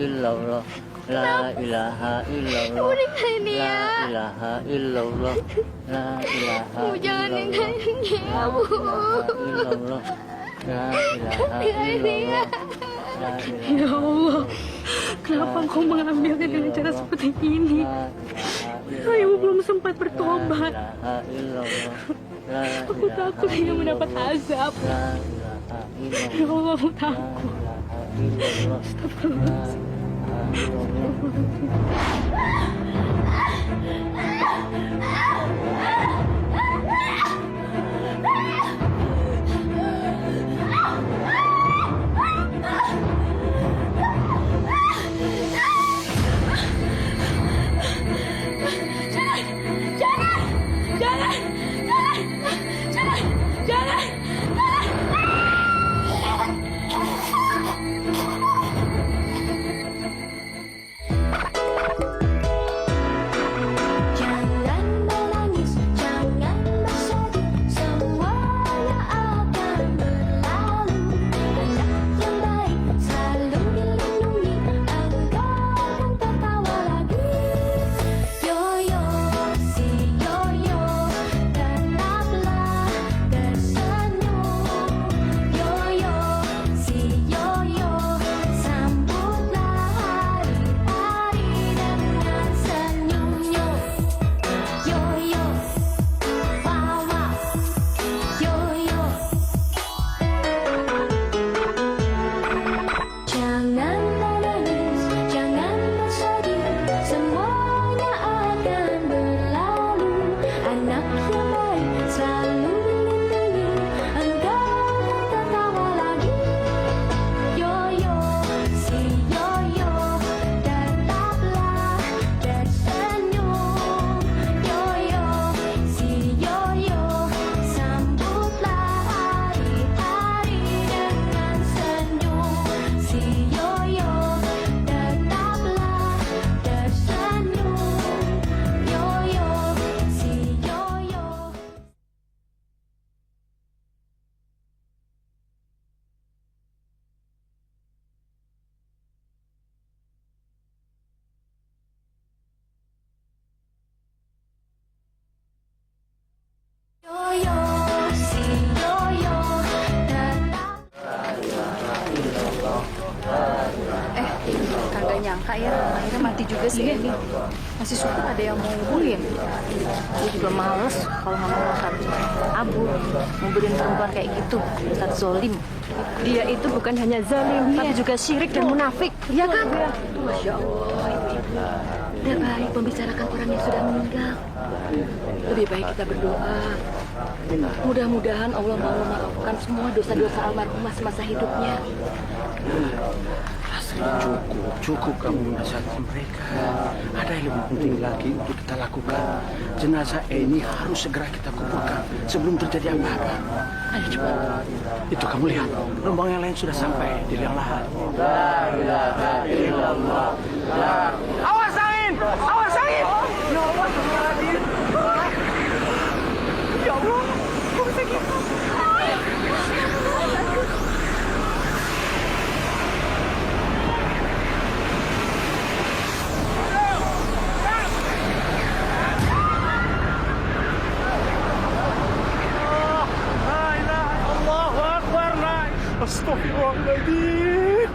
illallah, la ilaha illallah, Ibu nikahin dia. la ilaha illallah, la ilaha Ibu jangan illallah, nikahin dia, la Bu. ilaha illallah, la ilaha Nikahin dia. illallah, la ilaha Ya Allah, kenapa Engkau mengambilnya dengan cara seperti ini? illallah, Ibu belum sempat bertobat. la ilaha illallah, la Aku takut dia mendapat azab. ilaha illallah, Ya Allah, aku takut. Jangan menangis, jangan bersedih, semuanya akan berlalu. Anak yang baik selalu dilindungi, engkau akan tertawa lagi. Yoyo, si Yoyo, tetaplah tersenyum. Yoyo, si Yoyo, sambutlah hari-hari dengan senyumnya. Yoyo, Wawa, Yoyo. Jangan menangis, jangan bersedih, semuanya akan berlalu. Anak yang baik selalu dilindungi, engkau akan tertawa lagi. Yoyo, si Yoyo, tetaplah tersenyum. Yoyo, si Yoyo, sambutlah hari-hari dengan senyum. Si Yoyo, tetaplah tersenyum. Yoyo, si Yoyo. Yoyo, si Yoyo, tetap. Kagak nyangka ya, akhirnya mati juga sih ini. Masih syukur ada yang mau hubungin. Gue juga males kalau ngomong Ustadz Abu nguburin perempuan kayak gitu, Ustadz Zolim. Dia itu bukan hanya zalim, tapi juga syirik dan munafik. Iya kan? Masya Allah, ibu-ibu. Tidak baik membicarakan orang yang sudah meninggal. Lebih baik kita berdoa. Mudah-mudahan Allah mau memaafkan semua dosa-dosa almarhumah semasa hidupnya. Cukup kamu menasihati mereka. Ada yang lebih penting lagi untuk kita lakukan. Jenazah ini harus segera kita kuburkan sebelum terjadi apa-apa. Ayo cepat. Itu kamu lihat, rombongan yang lain sudah sampai di liang lahat. la ilaha illallah, la Awas angin! Awas angin! Ya Allah, ya Allah, kok bisa gitu? Astagfirullahaladzim.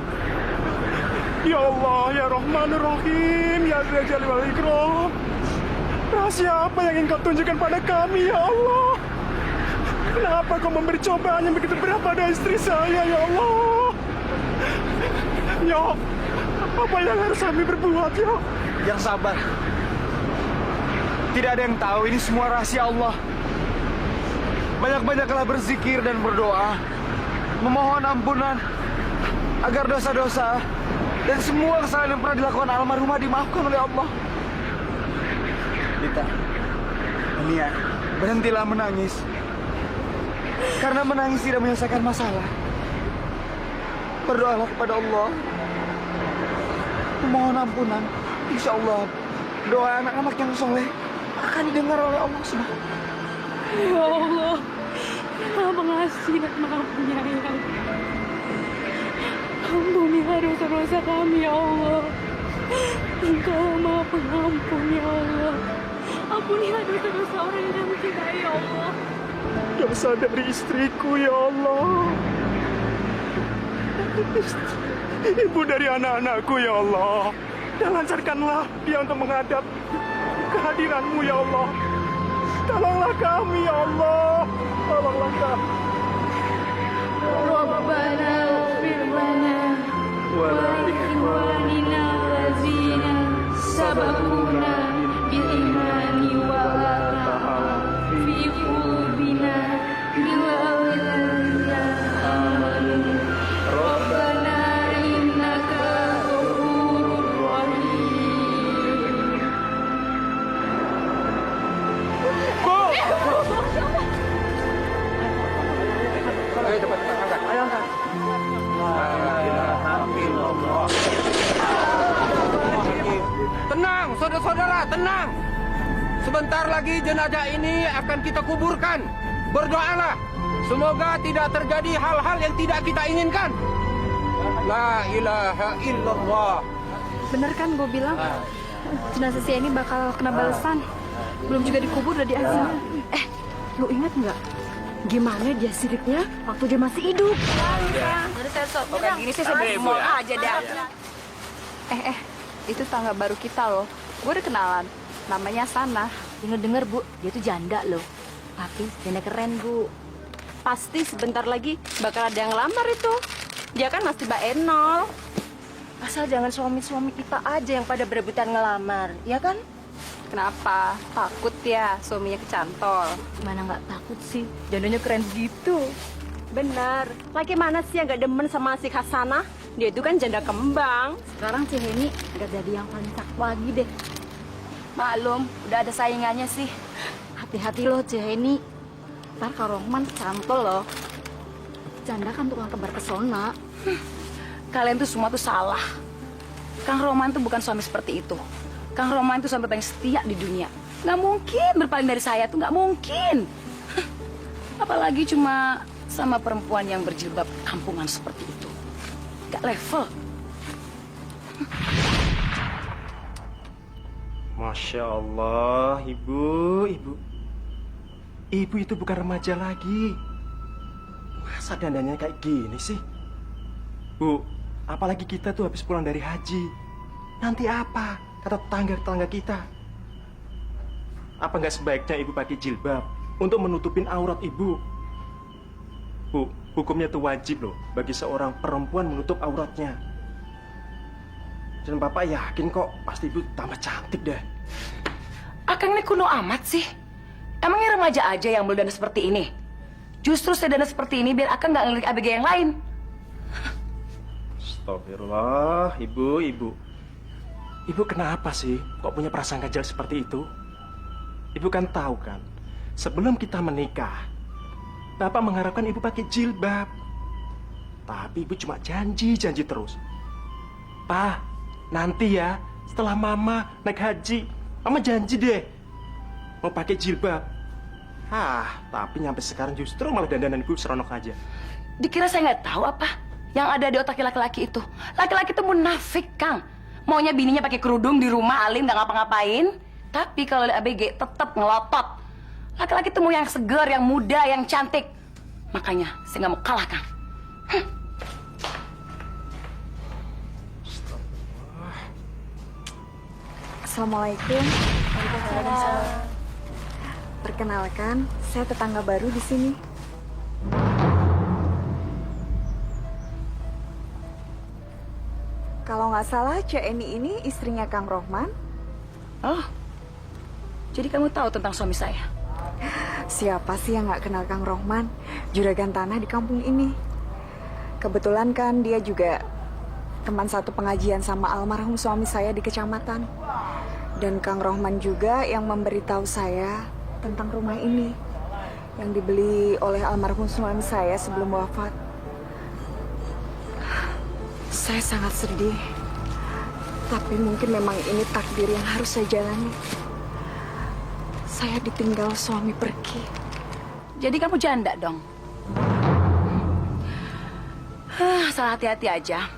Ya Allah, ya Rahmanur Rahim, ya Dzal Jalali wal Ikram. Rahasia apa yang ingin kau tunjukkan pada kami, ya Allah? Kenapa kau memberi cobaan yang begitu berat pada istri saya, ya Allah? Ya, apa yang harus kami berbuat, ya? Yang sabar. Tidak ada yang tahu, ini semua rahasia Allah. Banyak-banyaklah berzikir dan berdoa, memohon ampunan agar dosa-dosa dan semua kesalahan yang pernah dilakukan almarhumah dimaafkan oleh Allah. Dita, Nia, berhentilah menangis. Karena menangis tidak menyelesaikan masalah. Berdoalah kepada Allah, memohon ampunan. Insya Allah doa anak-anak yang soleh akan didengar oleh Allah Subhanahu. Ya Allah, Maha Pengasih. pengasih dan maha penyayang. Ampunilah dosa-dosa kami, ya Allah. Engkau maha pengampun, ya Allah. Ampunilah dosa-dosa orang yang kami cintai, ya Allah. Dosa dari istriku, ya Allah. Ibu dari anak-anakku, ya Allah. Dan lancarkanlah dia untuk menghadap kehadiran-Mu, ya Allah. Tolonglah kami, ya Allah. Tolonglah kami. Rabbana ighfir lana wa li ikhwanina allazina sabaquna bil imani wa la tahal fi qulubina illa allazina amanu. Rabbana innaka ghafurur rahim. Tenang, saudara-saudara, tenang. Sebentar lagi jenazah ini akan kita kuburkan. Berdoalah, semoga tidak terjadi hal-hal yang tidak kita inginkan. La ilaha illallah. Bener kan gue bilang? Jenazah si ini bakal kena balasan. Belum juga dikubur udah diazab. Lu ingat nggak? Gimana dia siriknya waktu dia masih hidup? Jadi saya sob, kayak gini sih saya mau aja deh. Itu tangga baru kita loh. Gue udah kenalan. Namanya Sana. Denger-denger, Bu, dia tuh janda loh. Tapi janda keren, Bu. Pasti sebentar lagi bakal ada yang ngelamar itu. Dia kan masih baenol. Asal jangan suami-suami kita aja yang pada berebutan ngelamar, ya kan? Kenapa? Takut ya suaminya kecantol. Mana nggak takut sih, jandanya keren gitu. Benar. Lagi mana sih yang gak demen sama si Hasanah? Dia itu kan janda kembang. Sekarang si Heni nggak jadi yang paling cakep lagi deh. Maklum, udah ada saingannya sih. Hati-hati loh, Heni. Ntar Kak Rohman cantol loh. Janda kan tukang kebar pesona. Kalian tuh semua tuh salah. Kang Roman tuh bukan suami seperti itu. Kang Roman tuh suami paling setia di dunia. Nggak mungkin berpaling dari saya tuh, nggak mungkin. Apalagi cuma sama perempuan yang berjilbab kampungan seperti itu. Nggak level. Masya Allah, ibu. Ibu itu bukan remaja lagi. Masa dandannya kayak gini sih? Bu, apalagi kita tuh habis pulang dari haji. Nanti apa? Kata tetangga-tetangga kita. Apa nggak sebaiknya ibu pakai jilbab untuk menutupin aurat ibu? Bu, hukumnya itu wajib loh bagi seorang perempuan menutup auratnya. Dan Papa yakin kok pasti ibu tambah cantik deh. Akang ini kuno amat sih. Emangnya remaja aja yang beldana seperti ini? Justru saya dana seperti ini biar Akang nggak ngelirik ABG yang lain. Astagfirullah, ibu. Ibu kenapa sih kok punya prasangka jelek seperti itu? Ibu kan tahu kan, sebelum kita menikah, Bapak mengharapkan ibu pakai jilbab. Tapi ibu cuma janji terus. Pak, nanti ya setelah Mama naik haji, Mama janji deh mau pakai jilbab. Tapi nyampe sekarang justru malah dandanan ibu seronok aja. Dikira saya nggak tahu apa yang ada di otak laki-laki itu? Laki-laki itu munafik, Kang. Maunya bininya pakai kerudung di rumah, alim nggak ngapa-ngapain. Tapi kalau lihat ABG tetap ngelotot. Laki-laki itu mau yang segar, yang muda, yang cantik. Makanya saya nggak mau kalah, Kang. Assalamualaikum. Waalaikumsalam. Perkenalkan, saya tetangga baru di sini. Kalau nggak salah, Cek Eni ini istrinya Kang Rohman. Oh, jadi kamu tahu tentang suami saya? Siapa sih yang nggak kenal Kang Rohman? Juragan tanah di kampung ini. Kebetulan kan dia juga teman satu pengajian sama almarhum suami saya di kecamatan. Dan Kang Rohman juga yang memberitahu saya tentang rumah ini yang dibeli oleh almarhum suami saya sebelum wafat. Saya sangat sedih, tapi mungkin memang ini takdir yang harus saya jalani. Saya ditinggal suami pergi. Jadi kamu janda dong? Asal hati-hati aja.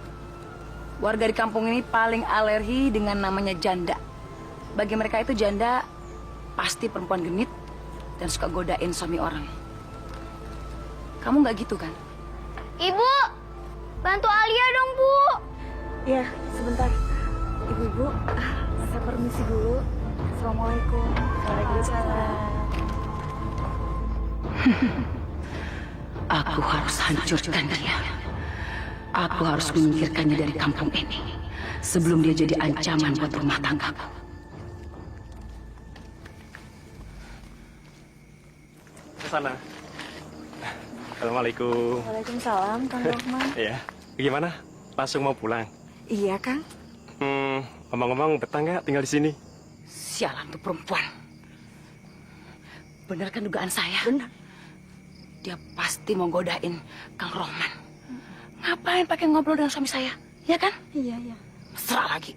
Warga di kampung ini paling alergi dengan namanya janda. Bagi mereka itu janda pasti perempuan genit dan suka godain suami orang. Kamu nggak gitu kan? Ibu, bantu Alia dong, Bu. Ya, sebentar. Ibu-ibu, saya permisi dulu. Assalamualaikum. Waalaikumsalam. Aku harus hancurkan dia. Aku harus menyingkirkannya dari kampung ini sebelum dia jadi ancaman buat rumah tanggaku. Ke sana. Assalamualaikum. Waalaikumsalam, Kang Rohman. Iya. Gimana? Langsung mau pulang? Iya, Kang. Ngomong-ngomong, betah nggak tinggal di sini? Sialan tuh perempuan. Benar kan dugaan saya? Benar. Dia pasti mau godain Kang Rohman. Ngapain pakai ngobrol dengan suami saya? Ya kan? Iya, iya. Mesra lagi.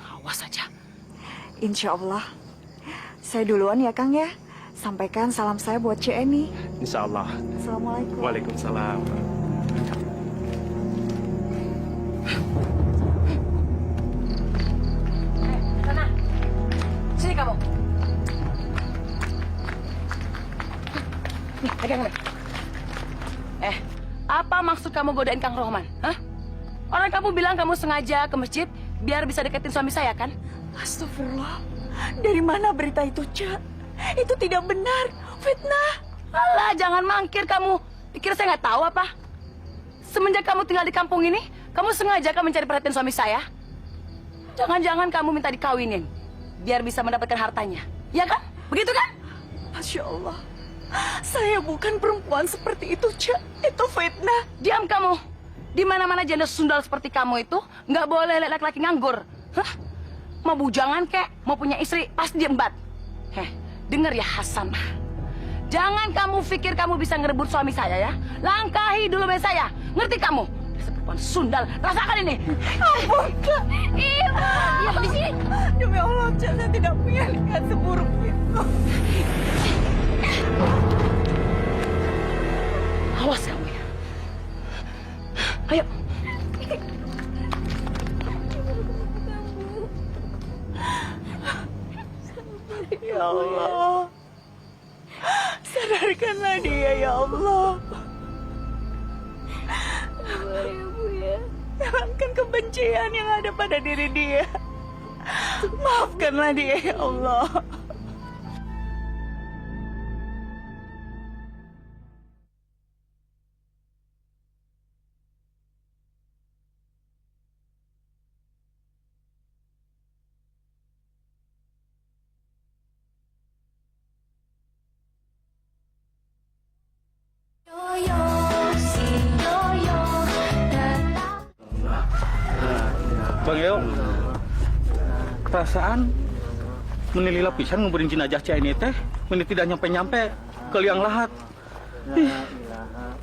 Awas aja. Insya Allah. Saya duluan ya, Kang ya. Sampaikan salam saya buat Cik Eni. Insya Allah. Assalamualaikum. Waalaikumsalam. Sana. Sini kamu. Nih, pegang nih. Apa maksud kamu godain Kang Rohman? Hah? Orang kamu bilang kamu sengaja ke masjid biar bisa deketin suami saya, kan? Astagfirullah. Dari mana berita itu, Cak? Itu tidak benar. Fitnah. Alah, jangan mangkir kamu. Pikir saya nggak tahu apa? Semenjak kamu tinggal di kampung ini, kamu sengaja kan mencari perhatian suami saya? Jangan-jangan kamu minta dikawinin biar bisa mendapatkan hartanya. Ya kan? Begitu kan? Masya Allah. Saya bukan perempuan seperti itu, Cak. Itu fitnah. Diam kamu. Di mana-mana janda sundal seperti kamu itu nggak boleh lihat laki-laki nganggur. Hah? Mau bujangan kek, mau punya istri pasti diembat. Dengar ya Hasan. Jangan kamu pikir kamu bisa ngerebut suami saya ya. Langkahi dulu bel saya. Ngerti kamu? Dasar perempuan sundal. Rasakan ini. Ampun, Kak. Ibu. Iya, di sini. Demi Allah, Cak, saya tidak punya niat seburuk itu. Awas kamu ya. Ayo. Ya Allah. Sadarkanlah dia, ya Allah. Sabar ya, Bu ya. Hilangkan kebencian yang ada pada diri dia. Maafkanlah dia, ya Allah. Yoyo, si Yoyo datang. Bang Yo, perasaan menilai lapisan nguburin jenazah Cik ini teh, meni tidak nyampe-nyampe ke liang lahat.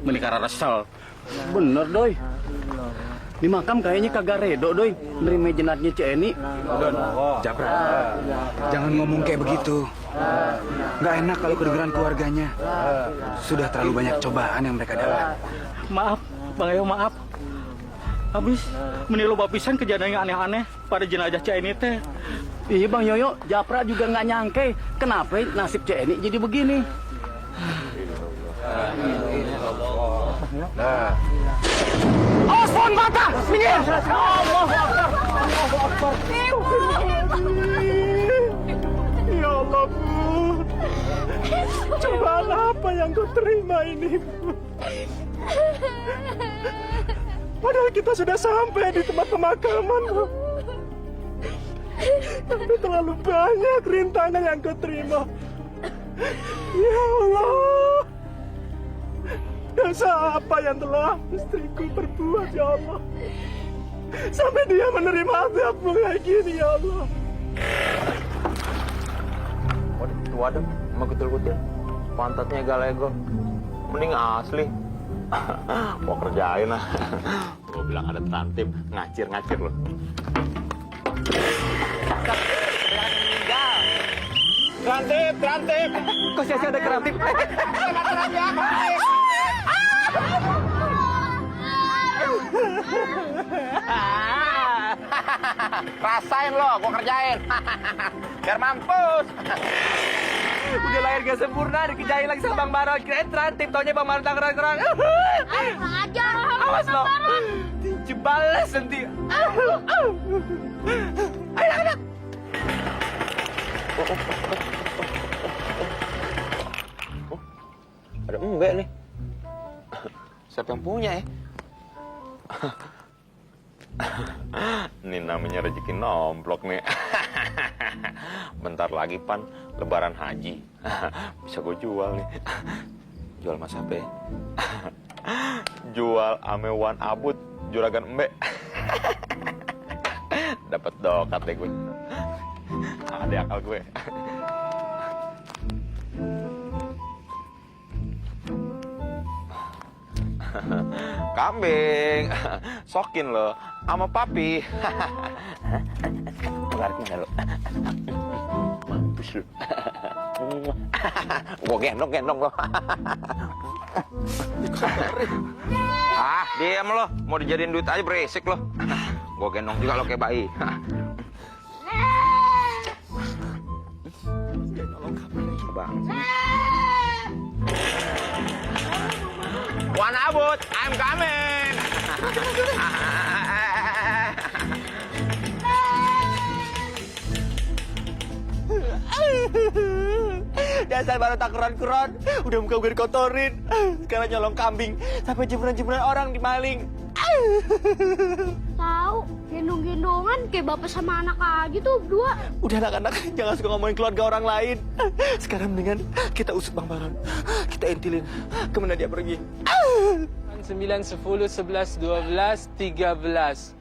Menikah rasal. Bener, Doi. Di makam kayaknya kagak redo, Doi. Nerima jenazahnya Cik Eni. Japra, jangan ngomong kayak begitu. Nggak enak kalau kedengeran keluarganya. Sudah terlalu banyak cobaan yang mereka dapat. Maaf, Bang Yo, maaf. Habis menilu bapisan kejadian yang aneh-aneh pada jenazah Cik ini teh. Iya Bang Yoyo, Japra juga nggak nyangke kenapa nasib Cik Eni jadi begini. Awas pohon mata, minggir! Ya Allah, Bu. Cobaan apa yang kau terima ini, Bu? Padahal kita sudah sampai di tempat pemakaman, Bu. Tapi terlalu banyak rintangan yang kau terima. Ya Allah. Dosa apa yang telah istriku perbuat, ya Allah. Sampai dia menerima azabmu kayak gini, ya Allah. Waduh, emang kutil-kutil. Pantatnya galego. Mending asli. Mau kerjain lah. Gue bilang ada trantip, ngacir-ngacir loh. Trantip! Kok sia-sia ada kerantip? Rasain lo, gua kerjain. Biar mampus. Udah lahir gak sempurna, dikerjain lagi sama Bang Baron. Kirain transtip, taunya Bang Baron tak keren-keren. Aja. Awas lo. Jebales nanti. Ayo, anak. Ada embek nih. Siapa yang punya ya? Ini namanya rezeki nomplok nih. Bentar lagi Pan, lebaran haji. Bisa gue jual nih. Jual mas apa ya? Jual amewan abut, juragan embek. Dapat dokat deh gue. Ada akal gue. Kambing, sokin lo, sama papi. Tarik mana lo? Mampus lo. Gue gendong lo. Ah, diam lo. Mau dijadiin duit aja berisik lo. Gue gendong juga lo kayak bayi. Bang. Wan Abut, I'm coming. Dasar baru tak keron-keron. Udah muka gue dikotorin. Sekarang nyolong kambing. Sampai jemuran-jemuran orang dimaling. Tahu, gendong-gendongan kayak bapak sama anak aja tuh berdua. Udah anak-anak, jangan suka ngomongin keluarga orang lain. Sekarang mendingan kita usut Bang Baron. Kita intilin kemana dia pergi. 9, 10, 11, 12, 13.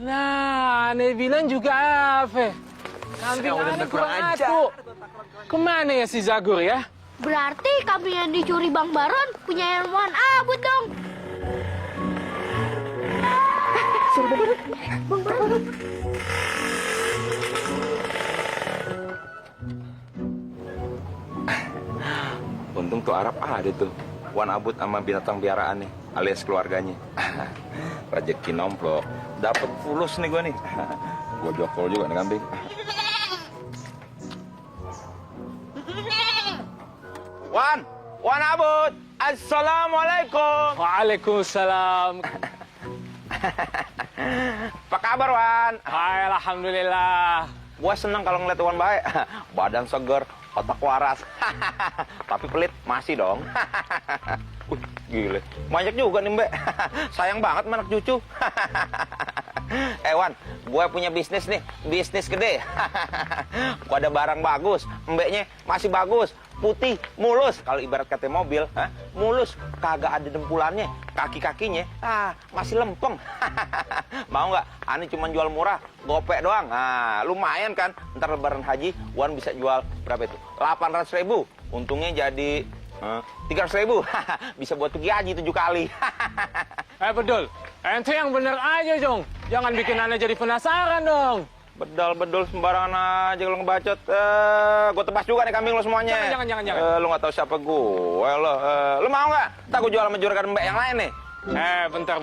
Nah, aneh bilang juga apa? Kambing aneh kurang atu. Kemana ya si Zagur ya? Berarti kambing yang dicuri Bang Baron punya ilmuwan Abut dong. Bang Baron. Untung tuh Arab ada tuh. Wan Abut sama binatang piaraannya, alias keluarganya. Rezeki nomplok. Dapat fulus nih gue nih. Gue jokol juga nih kambing. Wan Abut. Assalamualaikum. Waalaikumsalam. Apa kabar Wan? Hai, alhamdulillah. Gue seneng kalau ngeliat Wan baik. Badan seger, otak waras. Tapi pelit masih dong. Gile, banyak juga nih Mbak. Sayang banget sama anak cucu. Wan, gue punya bisnis nih, bisnis gede. Gue ada barang bagus, Mbaknya masih bagus, putih, mulus. Kalau ibarat kata mobil, mulus, kagak ada dempulannya, kaki-kakinya, masih lempeng. Mau nggak? Ani cuma jual murah, gopek doang. Nah, lumayan kan? Ntar lebaran haji, Wan bisa jual berapa itu? 800.000. Untungnya jadi 300.000. Bisa buat pergi haji 7 kali. Bedul, ente yang bener aja dong. Jangan bikin aneh jadi penasaran dong. Bedol sembarangan aja kalau ngebacot. Gue tebas juga nih kambing lo semuanya. Jangan. Lo nggak tahu siapa gue lo. Lo mau nggak? Tak gue jual sama juragan mbak yang lain nih. Bentar.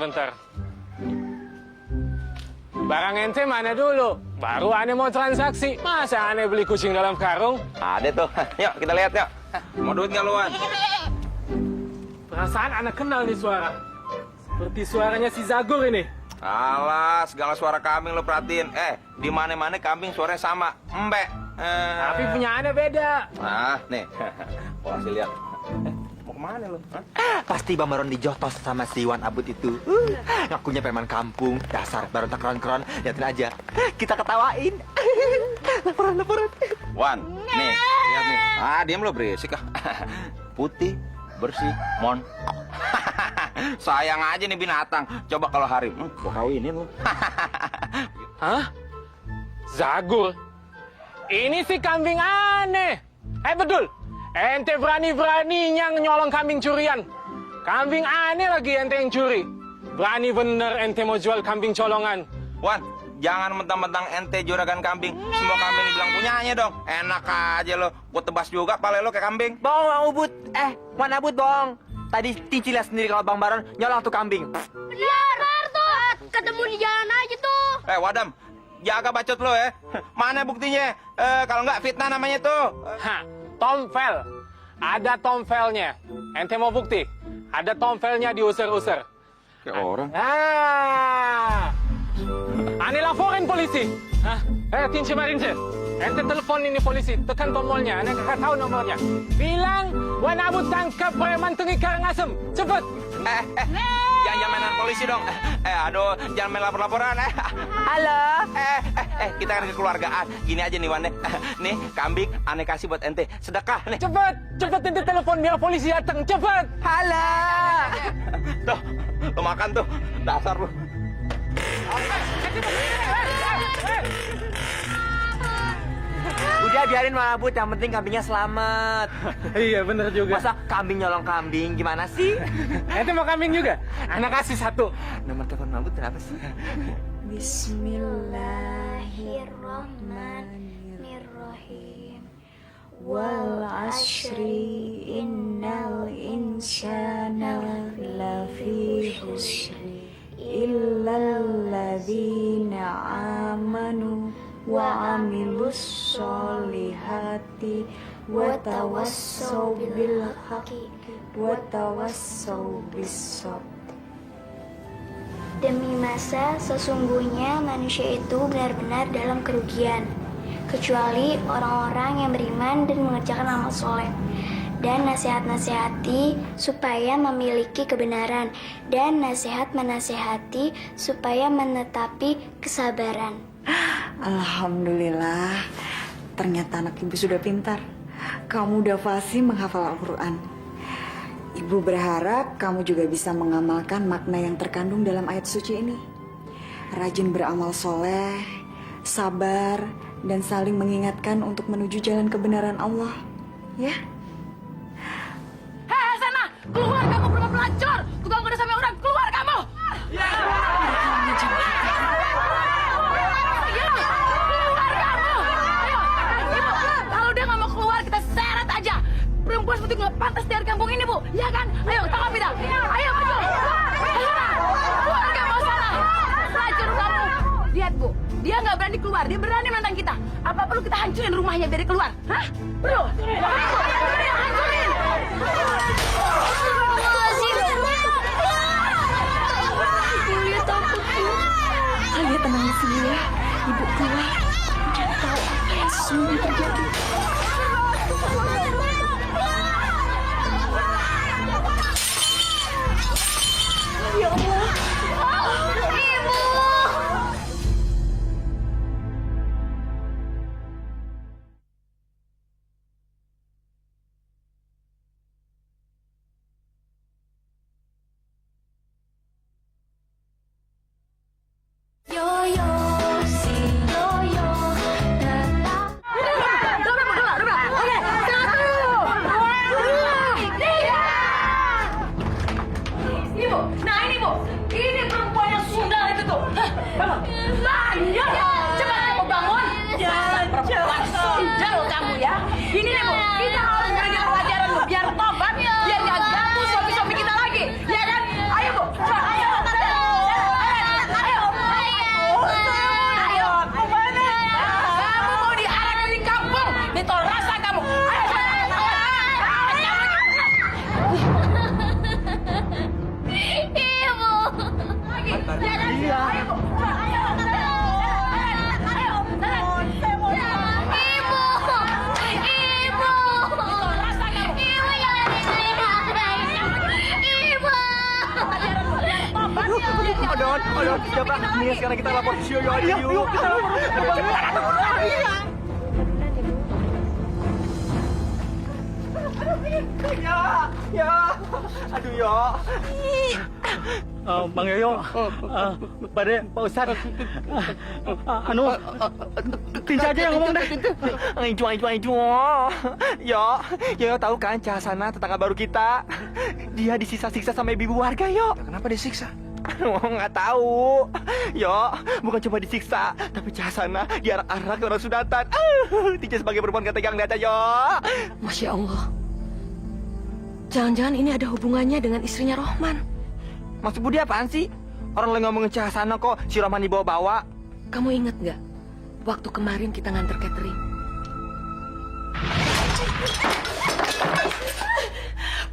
Barang ente mana dulu? Baru aneh mau transaksi. Masa aneh beli kucing dalam karung? Ada tuh. Yuk kita lihat yuk. Mau duit nggak luan? Perasaan anak kenal nih suara. Seperti suaranya si Zagur ini. Alah, segala suara kambing lo perhatiin. Di mana-mana kambing suaranya sama. Mbek. Tapi punya aneh beda. Nah, nih. Wah, kasih lihat. Mau kemana lo? Pasti Bang Baron dijotos sama si Wan Abut itu. Ngakunya preman kampung. Dasar Baron tak keren-keren. Lihatin aja. Kita ketawain. Laporan. Wan, nih. Lihat nih. Diam lo berisik ah. Putih, bersih, mon. Sayang aja nih binatang. Coba kalau harim, gua kawinin lu. Hah? Zagur? Ini si kambing aneh. Betul. Ente berani-beraninya nyolong kambing curian. Kambing aneh lagi ente yang curi. Berani bener ente mau jual kambing colongan. Wan, jangan mentang-mentang ente juragan kambing. Semua kambing dibilang punyanya dong. Enak aja lo. Gua tebas juga pale lo kayak kambing. Bohong Bang Ubud. Wan Abut bohong. Tadi Tinci lihat sendiri kalau Bang Baron nyolong tuh kambing. Benar tuh. Ketemu di jalan aja tuh. Wadam, jaga bacot lo ya. Mana buktinya? Kalau nggak fitnah namanya tuh. Tomvel. Ada tomvelnya. Ente mau bukti? Ada tomvelnya diusir-usir. Kayak orang. Ane laporin polisi. Tinci Marince. Ente telepon ini polisi. Tekan tombolnya. Ane kakak tahu nomornya. Bilang, Wan Abu tangkap preman Tengi Karangasem. Cepet. Jangan mainan polisi dong. Aduh, jangan main lapor-laporan. Halo. Kita kan kekeluargaan. Gini aja nih, Wan. Nih, kambing Ane kasih buat ente. Sedekah nih. Cepet ente telepon biar polisi datang. Cepet. Halo. Tuh, lo makan tuh. Dasar lu. Udah biarin Wan Abu, yang penting kambingnya selamat. Iya bener juga. Masa kambing nyolong kambing, gimana sih? Ente mau kambing juga? Anak kasih 1. Nomor telepon Wan Abu berapa sih? Bismillahirrahmanirrahim. Wal asri innal insana lafi khusri illal ladzina amanu wa amilus solihati wa tawassaw bil haqqi wa tawassaw bis sabr. Demi masa, sesungguhnya manusia itu benar-benar dalam kerugian, kecuali orang-orang yang beriman dan mengerjakan amal soleh, dan nasihat-nasihati supaya memiliki kebenaran, dan nasihat menasihati supaya menetapi kesabaran. Alhamdulillah, ternyata anak ibu sudah pintar. Kamu udah fasih menghafal Al-Quran. Ibu berharap kamu juga bisa mengamalkan makna yang terkandung dalam ayat suci ini. Rajin beramal soleh, sabar, dan saling mengingatkan untuk menuju jalan kebenaran Allah. Ya? Hei, sana! Keluar kamu perempuan pelacur! Tukang kuda sampai orang, keluar kamu! Ya! Perempuan seperti nggak pantas dari kampung ini, Bu. Ya kan? Ayo, tangkap kita. Ayo, maju. Keluar kamu sana. Pelacur kamu. Lihat, Bu. Dia nggak berani keluar. Dia berani menantang kita. Apa perlu kita hancurin rumahnya biar dia keluar? Hah? Perlu? Ayo, hancurin. Julia takut, Bu. Kalian tenang di sini ya. Ibu keluar. Jangan tahu apa yang sesungguhnya terjadi. Ya Allah. Ibu. Yo-yo, si yo-yo datang. Oke, 1, 2, 3. Ibu, nah ini, Bu. Ini perempuan yang sundal itu tuh. Bangun. Bangun. Cepat kamu bangun. Jangan perempuan sundal kamu ya. Ini nih, Bu. Kita harus beri pelajaran, Bu. Biar tobat, biar nggak ganggu suami-suami kita lagi. Ya kan? Ayo, Bu. Ayo. Ayo. Kemana? Kamu mau diarak dari kampung. Ditol rasa kamu. Ayo. Ibu. Iya. Ibu. Ibu. Ibu jangan Ibu. Odot, coba. Nih sekarang kita lapor si Yoyo aja yuk. Yuk, kita lapor. Ya. Aduh, Yo. Bang Yoyo, Pak Ustadz, Tinca aja yang ngomong deh. Yo tahu kan Cahasana tetangga baru kita. Dia disiksa-siksa sama ibu warga, Yo. Kenapa disiksa? Nggak tahu. Yo, bukan cuma disiksa, tapi Cahasana diarak-arak ke orang Sudatan. Tinca sebagai perempuan gak tegang lihat aja, Yo. Masya Allah. Jangan-jangan ini ada hubungannya dengan istrinya Rohman. Maksud Budi apaan sih? Orang lagi ngomongin Cahasana kok si Rohman dibawa-bawa. Kamu ingat nggak waktu kemarin kita nganter catering?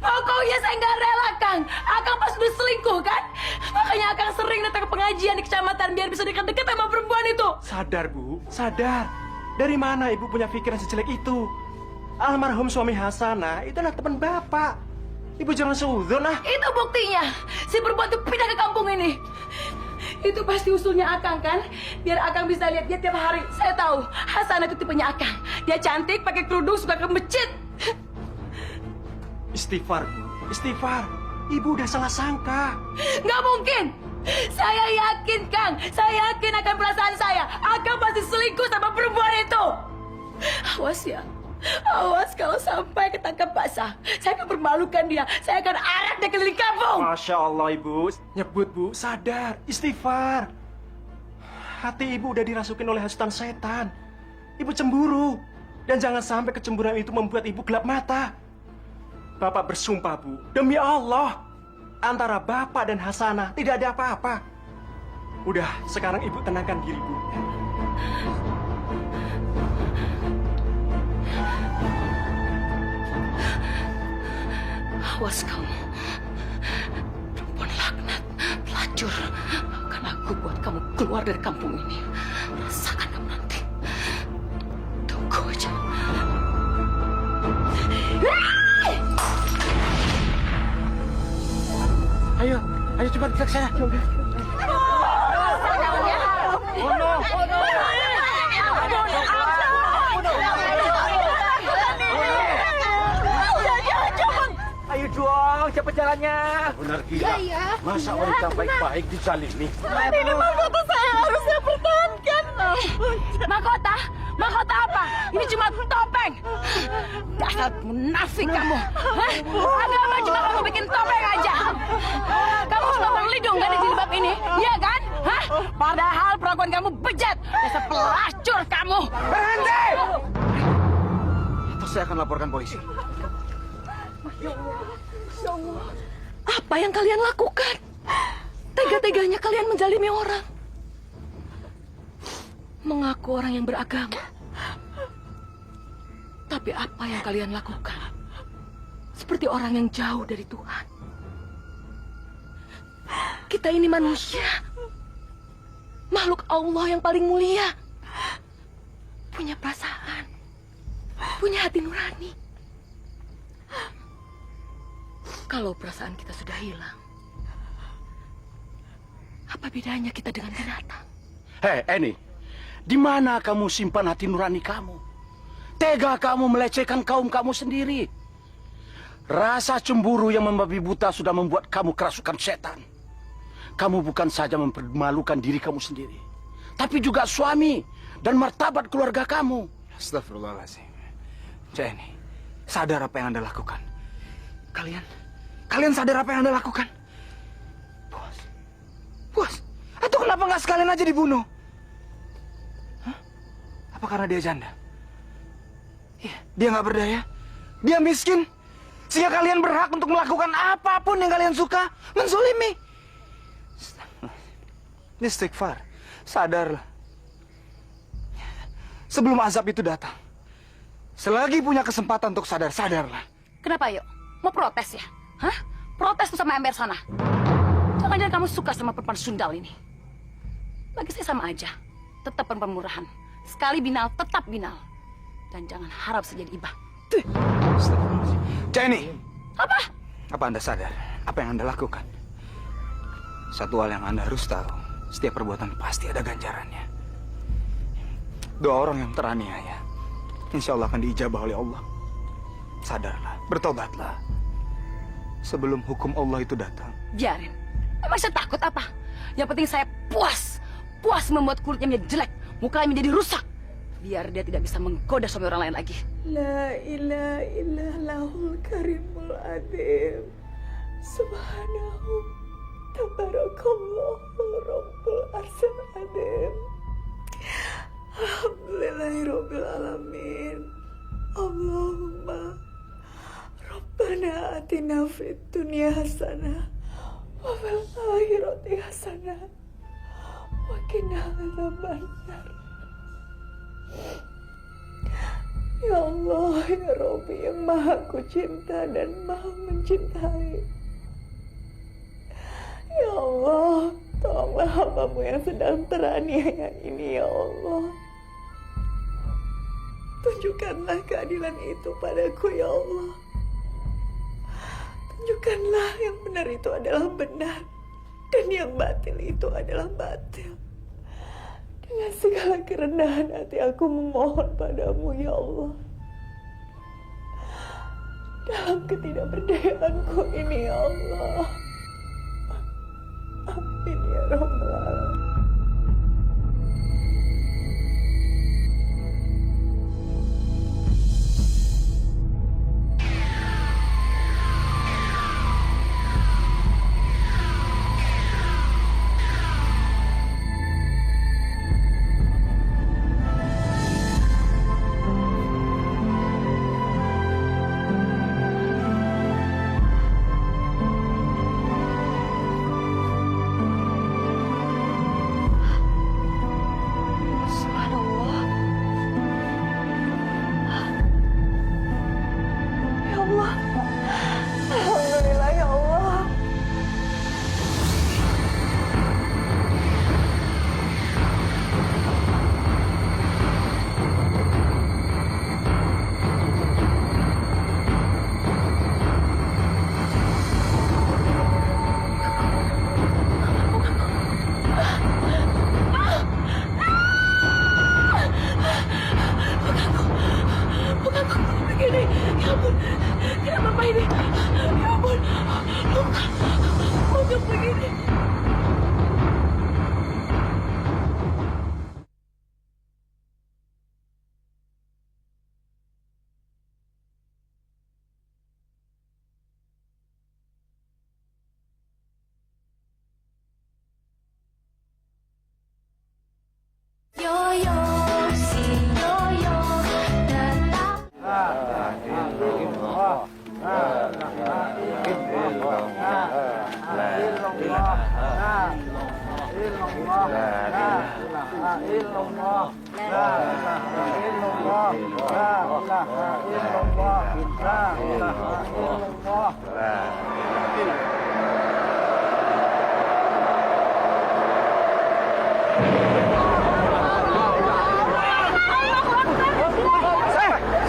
Pokoknya saya nggak rela, Kang. Akang pas udah selingkuh, kan? Makanya Akang sering datang ke pengajian di kecamatan biar bisa dekat-dekat sama perempuan itu. Sadar, Bu. Sadar. Dari mana Ibu punya pikiran sejelek itu? Almarhum suami Hasanah itu adalah teman Bapak. Ibu jangan seuzon ah. Itu buktinya. Si perempuan itu pindah ke kampung ini. Itu pasti usulnya Akang, kan? Biar Akang bisa lihat dia tiap hari. Saya tahu, Hasanah itu tipenya Akang. Dia cantik, pakai kerudung, suka ke masjid. Istighfar, Bu. Istighfar. Ibu udah salah sangka. Nggak mungkin. Saya yakin, Kang. Saya yakin akan perasaan saya. Akang pasti selingkuh sama perempuan itu. Awas ya. Awas kalau sampai ketangkap basah. Saya akan permalukan dia. Saya akan arak dia keliling kampung. Masya Allah, Ibu. Nyebut, Bu. Sadar. Istighfar. Hati Ibu udah dirasukin oleh hasutan setan. Ibu cemburu. Dan jangan sampai kecemburuan itu membuat Ibu gelap mata. Bapak bersumpah, Bu. Demi Allah. Antara Bapak dan Hasanah tidak ada apa-apa. Udah, sekarang Ibu tenangkan diri, Bu. Awas kamu. Perempuan laknat, pelacur. Akan aku buat kamu keluar dari kampung ini. Rasakan kamu nanti. Tunggu aja. Ayo cepat kita ke sana. Ayo dong, cepat jalannya. Benar gila. Masa wanita baik-baik dizalimi? Ini mahkota saya harus saya pertahankan. Mahkota? Mahkota apa? Ini cuma topeng. Dasar munafik kamu. Hah? Agama cuma kamu bikin topeng aja. Kamu cuma berlindung kan di jilbab ini? Iya kan? Hah? Padahal perlakuan kamu bejat. Dasar pelacur kamu. Berhenti! Atau saya akan laporkan polisi. Apa yang kalian lakukan? Tega-teganya kalian menzalimi orang. Mengaku orang yang beragama. Tapi apa yang kalian lakukan? Seperti orang yang jauh dari Tuhan. Kita ini manusia. Makhluk Allah yang paling mulia. Punya perasaan. Punya hati nurani. Kalau perasaan kita sudah hilang, apa bedanya kita dengan binatang? Hei, Eni, di mana kamu simpan hati nurani kamu? Tega kamu melecehkan kaum kamu sendiri. Rasa cemburu yang membabi buta sudah membuat kamu kerasukan setan. Kamu bukan saja mempermalukan diri kamu sendiri, tapi juga suami dan martabat keluarga kamu. Astagfirullahaladzim. Cik Eni, sadar apa yang Anda lakukan? Kalian sadar apa yang Anda lakukan? Bos, atau kenapa nggak sekalian aja dibunuh? Hah? Apa karena dia janda? Iya, dia nggak berdaya, dia miskin, sehingga kalian berhak untuk melakukan apapun yang kalian suka, menzolimi. Istighfar, sadarlah. Sebelum azab itu datang, selagi punya kesempatan untuk sadar, sadarlah. Kenapa yuk? Mau protes ya? Hah? Protes tuh sama ember sana. Jangan-jangan kamu suka sama perempuan sundal ini. Bagi saya sama aja. Tetap perempuan murahan. Sekali binal, tetap binal. Dan jangan harap saya jadi ibah. Jenny! Apa? Apa Anda sadar apa yang Anda lakukan? Satu hal yang Anda harus tahu. Setiap perbuatan pasti ada ganjarannya. Doa orang yang teraniaya, insya Allah akan diijabah oleh Allah. Sadarlah, bertobatlah. Sebelum hukum Allah itu datang. Biarin. Emang saya takut apa? Yang penting saya puas. Puas membuat kulitnya menjadi jelek. Mukanya menjadi rusak. Biar dia tidak bisa menggoda suami orang lain lagi. La ilaha illallahul karimul adim. Subhanahu tabarakallahu rabbul arsyil adim. Alhamdulillahirabbil alamin. Allahumma Rabbana atina fid dunya hasanah wa fil akhirati hasanah makin hadza benar. Ya Allah, ya Rabbi yang maha kucinta dan maha mencintai. Ya Allah, tolonglah hamba-Mu yang sedang teraniaya ini, ya Allah. Tunjukkanlah keadilan itu padaku, ya Allah. Tunjukkanlah yang benar itu adalah benar, dan yang batil itu adalah batil. Dengan segala kerendahan hati aku memohon padamu, ya Allah. Dalam ketidakberdayaanku ini, ya Allah. Amin ya Rabbal Alamin.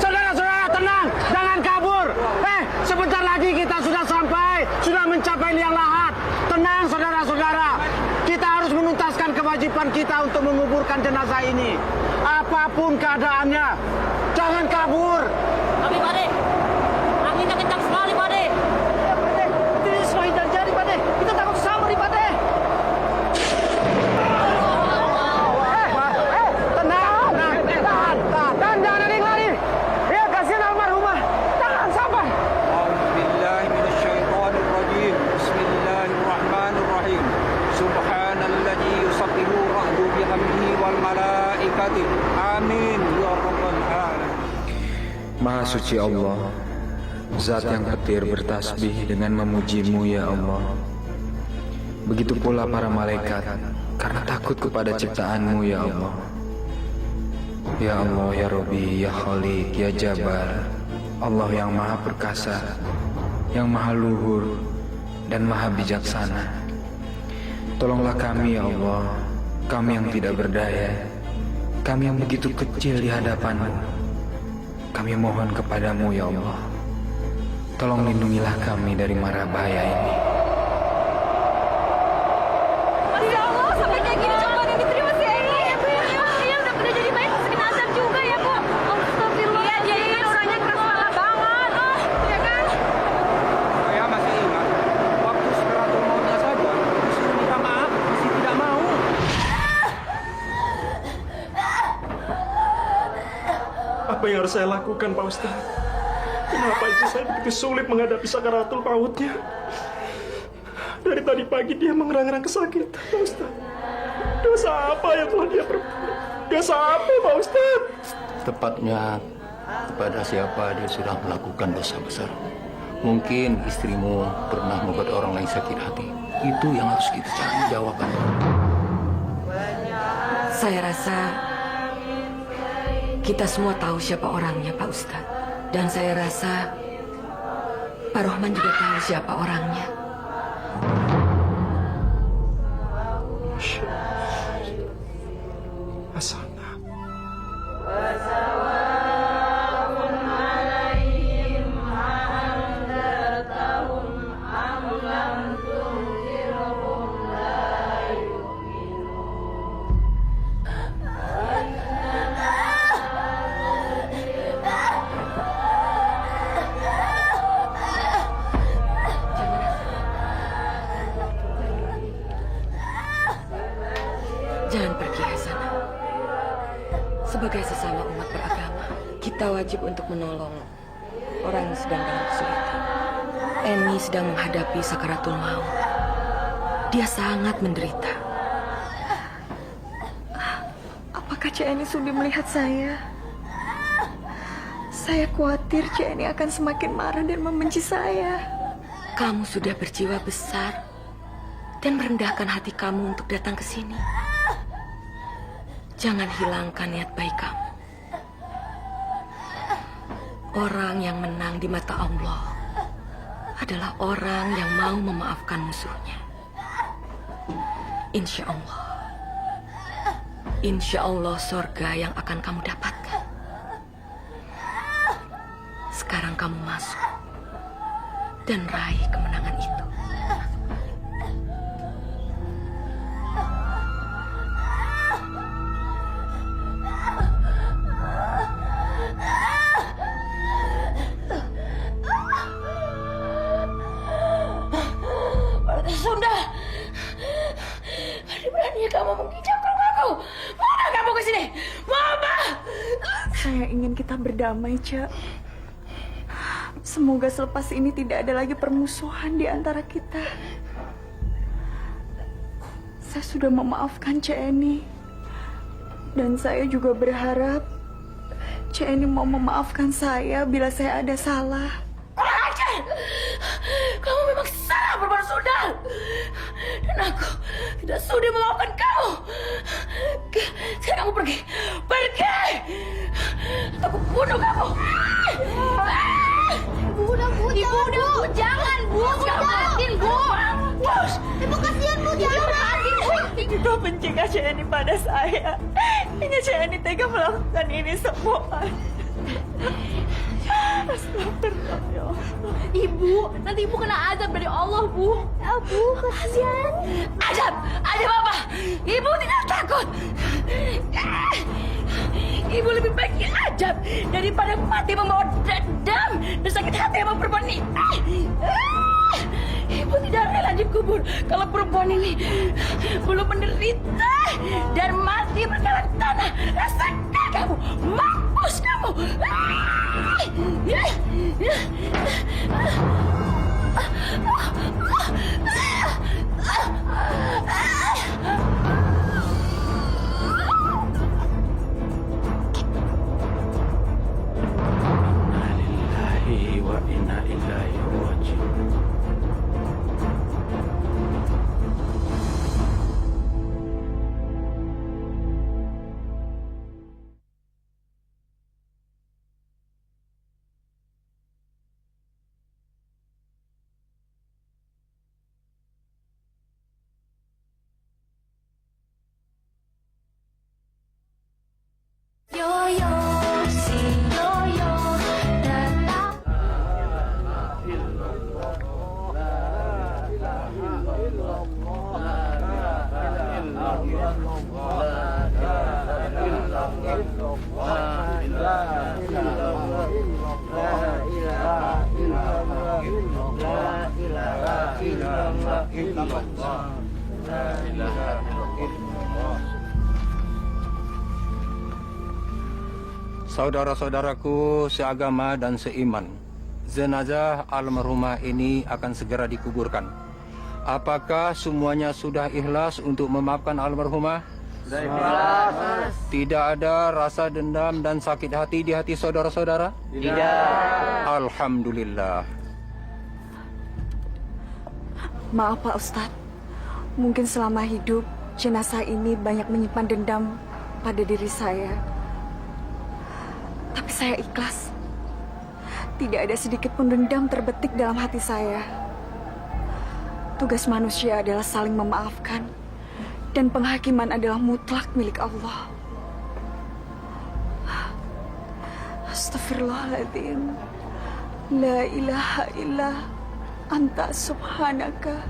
Saudara-saudara tenang, jangan kabur. Sebentar lagi kita sudah sampai, sudah mencapai liang lahat. Tenang saudara-saudara, kita harus menuntaskan kewajiban kita untuk menguburkan jenazah ini. Apapun keadaannya, jangan kabur. Tapi Pak De, anginnya kencang sekali Pak De. Ya Pak De, ini semua yang terjadi Pak De. Kita takut sama nih Pak De. Tahan, jangan ada yang lari. Ya, kasihan almarhumah. Tahan, sabar. A'udzubillahi minasyaitonirrajim. Bismillahirrahmanirrahim. Subhanalladzi yusabbihu ra'du bihamdihi wal malaikati. Amin ya rabbal alamin. Maha suci Allah, Zat yang petir bertasbih dengan memuji-Mu ya Allah. Begitu pula para malaikat karena takut kepada ciptaan-Mu ya Allah. Ya Allah, ya Rabbi, ya Khaliq, ya Jabbar, Allah yang maha perkasa, yang maha luhur, dan maha bijaksana. Tolonglah kami ya Allah, kami yang tidak berdaya, kami yang begitu kecil di hadapan-Mu. Kami mohon kepadamu ya Allah, tolong lindungilah kami dari mara bahaya ini. Ya Allah, sampai kayak gini cobaan yang diterima si Eni. Iya, udah pernah jadi mayat masih kena azab juga ya kok. Astagfirullah. Iya, dia ini orangnya keras kepala banget. Ya kan? Saya masih ingat waktu sekaratul mautnya saja disuruh minta maaf masih tidak mau. Apa yang harus saya lakukan, Pak Ustadz? Kenapa itu saya begitu sulit menghadapi sakaratul mautnya? Dari tadi pagi dia mengerang-erang kesakitan, Pak Ustadz. Dosa apa yang telah dia perbuat? Dosa apa, Pak Ustadz? Tepatnya kepada siapa dia sudah melakukan dosa besar. Mungkin istrimu pernah membuat orang lain sakit hati. Itu yang harus kita cari jawabannya. Saya rasa kita semua tahu siapa orangnya, Pak Ustadz. Dan saya rasa Pak Rohman juga tahu siapa orangnya. Hasanah. Jangan pergi, Hasanah. Sebagai sesama umat beragama, kita wajib untuk menolong orang yang sedang dalam kesulitan. Eni sedang menghadapi sakaratul maut. Dia sangat menderita. Apakah Cik Eni sudi melihat saya? Saya khawatir Cik Eni akan semakin marah dan membenci saya. Kamu sudah berjiwa besar dan merendahkan hati kamu untuk datang ke sini. Jangan hilangkan niat baik kamu. Orang yang menang di mata Allah adalah orang yang mau memaafkan musuhnya. Insya Allah surga yang akan kamu dapatkan. Sekarang kamu masuk dan raih kemenangan itu. Sunda, berani-beraninya kamu menginjak rumahku. Mau kamu ke sini? Mau apa? Saya ingin kita berdamai, Cak. Semoga selepas ini tidak ada lagi permusuhan di antara kita. Saya sudah memaafkan Cik Eni. Dan saya juga berharap Cik Eni mau memaafkan saya bila saya ada salah. Kurang ajar! Kamu memang salah berbuat Sunda. Dan aku tidak sudi memaafkan kamu. Sekarang kamu pergi. Pergi! Atau aku bunuh kamu. Ibu, jangan, Bu. Jangan, Bu. Ibu kasihan, Bu. Jangan. Ibu mencegah Cik Eni pada saya. Hingga Cik Eni tega melakukan ini semua. Astagfirullah, ya Allah. Ibu, nanti ibu kena azab dari Allah, Bu. Ya, Bu, kasihan. Azab? Azab apa? Ibu tidak takut. Ibu lebih baik diazab daripada mati membawa dendam dan sakit hati sama perempuan ini. Ibu tidak rela dikubur kalau perempuan ini belum menderita dan mati berkalan tanah. Rasakan kamu, mampus kamu. Wa inna ilaihi raji'un. Saudara-saudaraku seagama dan seiman, jenazah almarhumah ini akan segera dikuburkan. Apakah semuanya sudah ikhlas untuk memaafkan almarhumah? Ikhlas. Tidak ada rasa dendam dan sakit hati di hati saudara-saudara? Tidak. Alhamdulillah. Maaf Pak Ustadz, mungkin selama hidup jenazah ini banyak menyimpan dendam pada diri saya. Tapi saya ikhlas. Tidak ada sedikit pun dendam terbetik dalam hati saya. Tugas manusia adalah saling memaafkan, dan penghakiman adalah mutlak milik Allah. Astagfirullahaladzim. La ilaha illa anta subhanaka.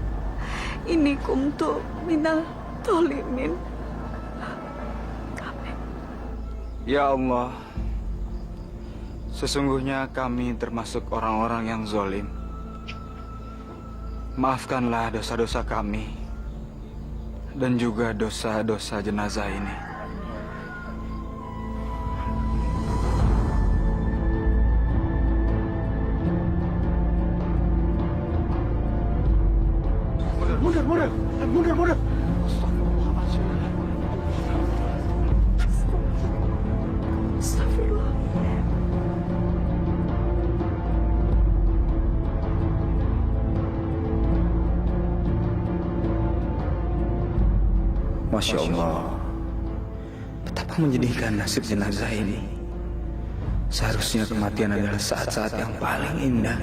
Inni kuntu minal zalimin. Ya Allah, sesungguhnya kami termasuk orang-orang yang zalim. Maafkanlah dosa-dosa kami dan juga dosa-dosa jenazah ini. Mundur. Astagfirullah. Masya Allah, betapa menyedihkan nasib jenazah ini. Seharusnya kematian adalah saat-saat yang paling indah,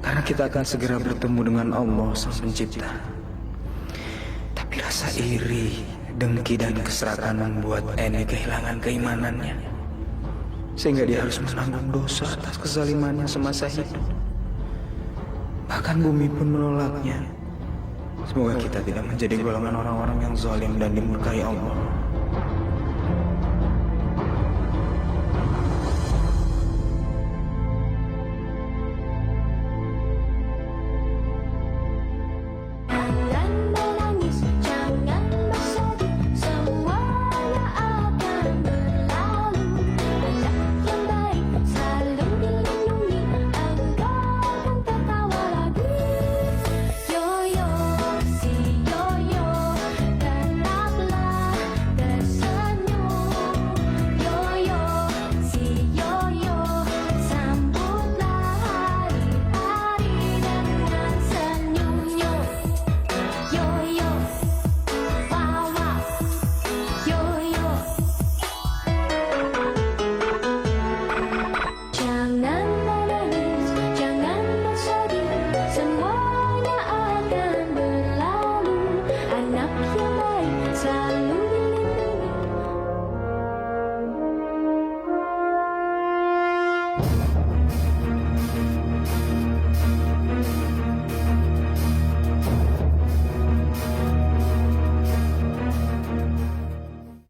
karena kita akan segera bertemu dengan Allah Sang Pencipta. Tapi rasa iri, dengki, dan keserakahan membuat Eni kehilangan keimanannya, sehingga dia harus menanggung dosa atas kezalimannya semasa hidup. Bahkan bumi pun menolaknya. Semoga kita tidak menjadi golongan orang-orang yang zalim dan dimurkai Allah.